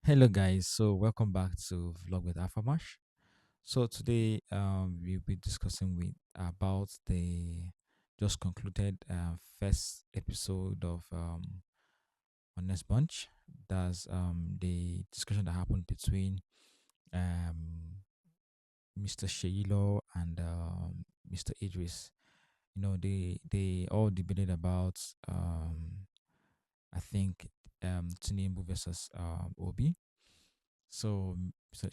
Hello guys, so welcome back to Vlog with Alphamash. So today we'll be discussing with about the just concluded first episode of Honest Bunch. That's the discussion that happened between um Mr. Seyi Law and Mr. Idris. They all debated about I think Tinubu versus Obi. So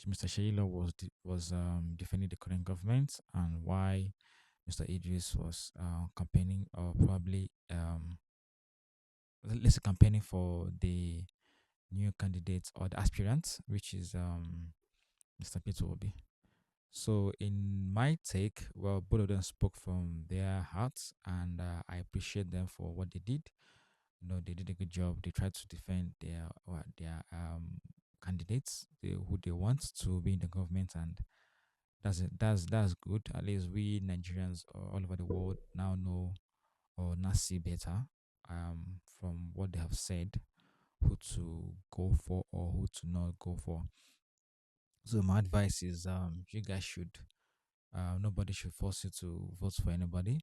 Mr. Sheila was defending the current government, and why Mr. Idris was campaigning, or probably let's say campaigning for the new candidate or the aspirant, which is Mr. Peter Obi. So in my take, well, both of them spoke from their hearts, and I appreciate them for what they did. They did a good job. They tried to defend their candidates, who they want to be in the government, and that's it. That's good. At least we Nigerians all over the world now know or now see better from what they have said, who to go for or who to not go for. So my advice is you guys should nobody should force you to vote for anybody.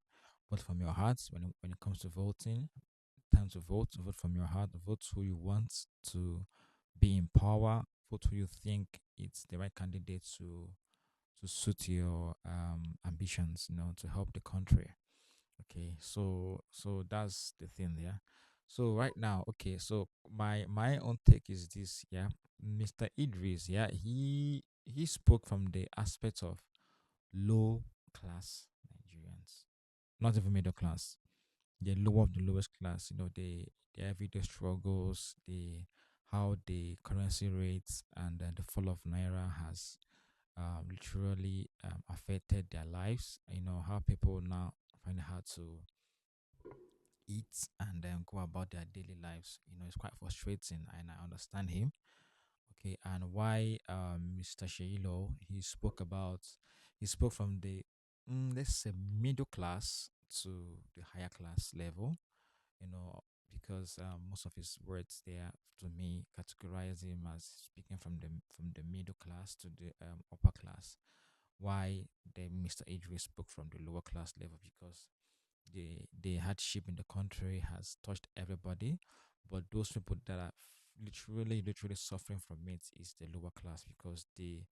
Vote from your hearts when it comes to voting. Time to vote. Vote from your heart. Vote who you want to be in power. Vote who you think it's the right candidate to suit your ambitions. To help the country. Okay, so that's the thing there. So right now, okay, so my own take is this. Yeah, Mr. Idris. Yeah, he spoke from the aspect of low class Nigerians, not even middle class, the lower of the lowest class. The everyday struggles, the how the currency rates and then the fall of naira has literally affected their lives. How people now find it hard to eat and then go about their daily lives. It's quite frustrating, and I understand him. Okay, and why Mr. Sheilo, he spoke from the let's say middle class to the higher class level, you know, because most of his words there, to me, categorize him as speaking from the middle class to the upper class. Why the Mr. Idris spoke from the lower class level? Because the hardship in the country has touched everybody, but those people that are literally suffering from it is the lower class, because they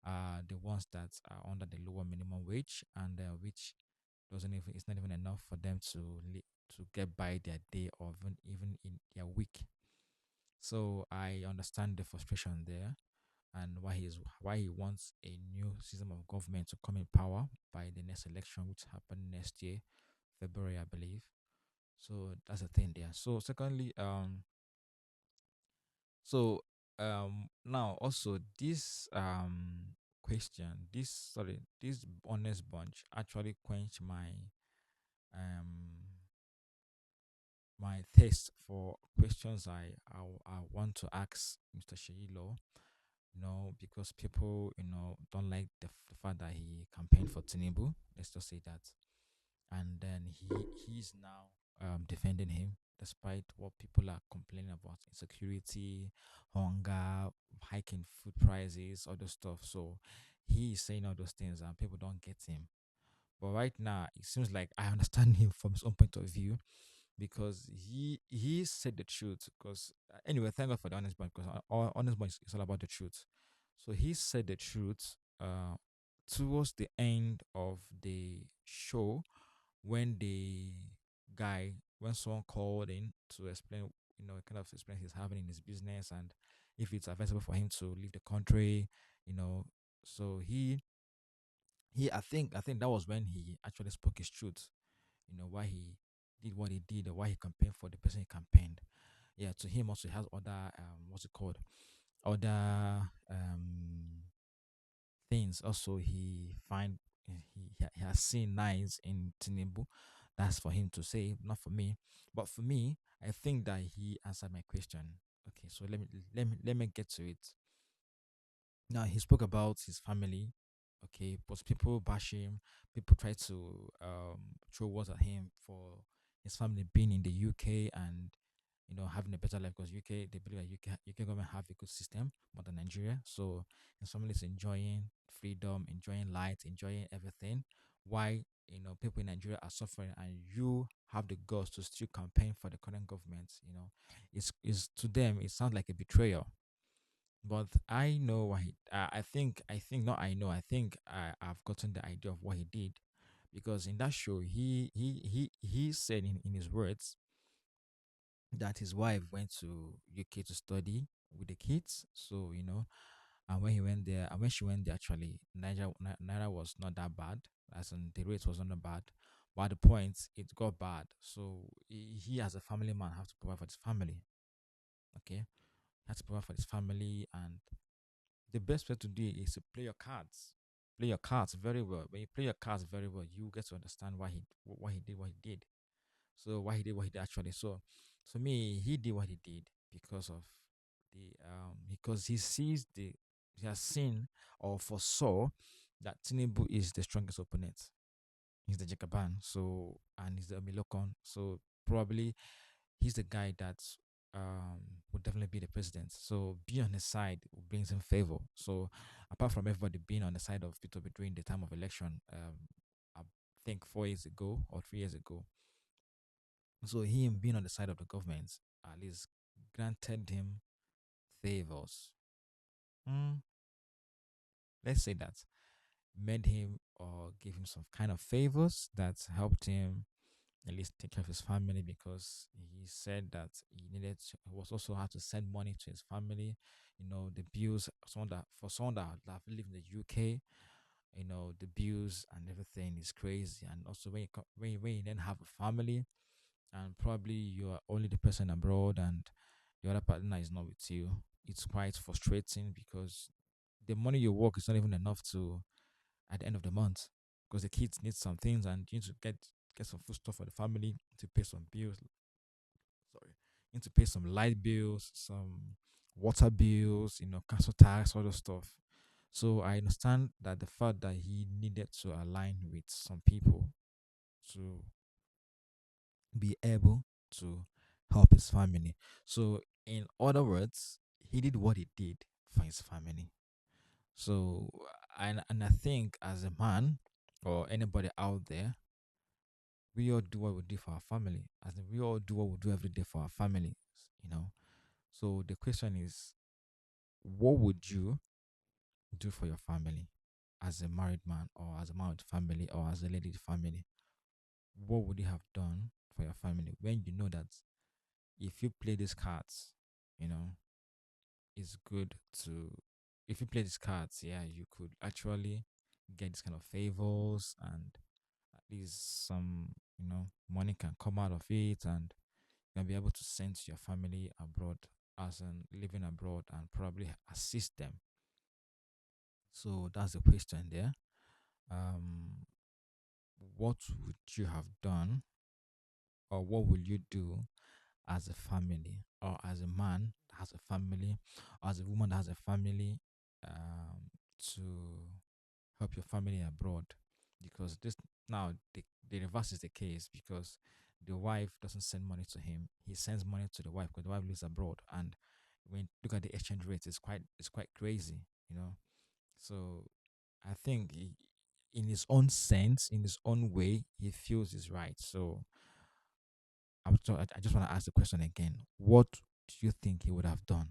are the ones that are under the lower minimum wage, and which doesn't even it's not even enough for them to get by their day, or even in their week. So I understand the frustration there, and why he wants a new system of government to come in power by the next election, which happen next year, February, I believe. So that's the thing there. So secondly, now also this question, this honest bunch actually quench um my taste for questions I want to ask Mr. Sheilo. Because people don't like the fact that he campaigned for Tinubu. Let's just say that, and then he's now defending him despite what people are complaining about: insecurity, hunger, hiking food prices, all those stuff. So he is saying all those things, and people don't get him. But right now, it seems like I understand him from his own point of view, because he said the truth. Because anyway, thank God for the honest bunch, because honest bunch is all about the truth. So he said the truth towards the end of the show, when the guy when someone called in to explain, kind of experience he's having in his business, and if it's advisable for him to leave the country. you know so he I think that was when he actually spoke his truth. Why he did what he did, or why he campaigned for the person he campaigned. Yeah, to him also, he has other what's it called, other things also he has seen nice in Tinubu. That's for him to say, not for me. But for me, I think that he answered my question. Okay, so let me get to it. Now, he spoke about his family. Okay, but people bash him. People try to throw words at him for his family being in the UK, and having a better life because UK, they believe that UK government have a good system more than Nigeria. So his family is enjoying freedom, enjoying light, enjoying everything. Why people in Nigeria are suffering, and you have the guts to still campaign for the current government. It's to them it sounds like a betrayal. But I know what I think not I know I think I've gotten the idea of what he did, because in that show he said in his words that his wife went to UK to study with the kids. So and when he went there, and when she went there, actually, Nigeria was not that bad. As in the rate was not that bad, but at the point it got bad. So he as a family man have to provide for his family. Okay, has to provide for his family, and the best way to do it is to play your cards. Play your cards very well. When you play your cards very well, you get to understand why he did. So why he did what he did actually. So to me, he did what he did because of because he has seen or foresaw that Tinubu is the strongest opponent. He's the Jakaban, so and he's the Milokon. So probably he's the guy that would definitely be the president. So being on his side brings him favor. So apart from everybody being on the side of Peter Obi during the time of election, I think 4 years ago or 3 years ago, so him being on the side of the government at least granted him favors. Mm, let's say that made him or gave him some kind of favors that helped him at least take care of his family, because he said that he was also had to send money to his family. The bills, someone that live in the UK, the bills and everything is crazy. And also when you then have a family, and probably you are only the person abroad and the other partner is not with you, it's quite frustrating, because the money you work is not even enough to at the end of the month, because the kids need some things and you need to get some food stuff for the family, to pay some bills. Sorry, you need to pay some light bills, some water bills, council tax, all those stuff. So I understand that the fact that he needed to align with some people to be able to help his family. So, in other words, he did what he did for his family. So, and I think as a man or anybody out there, we all do what we do for our family. As in, we all do what we do every day for our families. You know. So the question is, what would you do for your family as a married man, or as a man with family, or as a lady with family? What would you have done for your family when you know that if you play these cards, you know, it's good to if you play these cards, yeah, you could actually get this kind of favors, and at least some, money can come out of it, and you can be able to send to your family abroad, as in living abroad, and probably assist them. So that's the question there. Um, what would you have done, or what will you do as a family, or as a man that has a family, or as a woman that has a family, to help your family abroad? Because this now the reverse is the case, because the wife doesn't send money to him, he sends money to the wife, because the wife lives abroad. And when you look at the exchange rate, it's quite crazy, you know. So I think in his own sense, in his own way, he feels is right. So I just want to ask the question again. What do you think he would have done?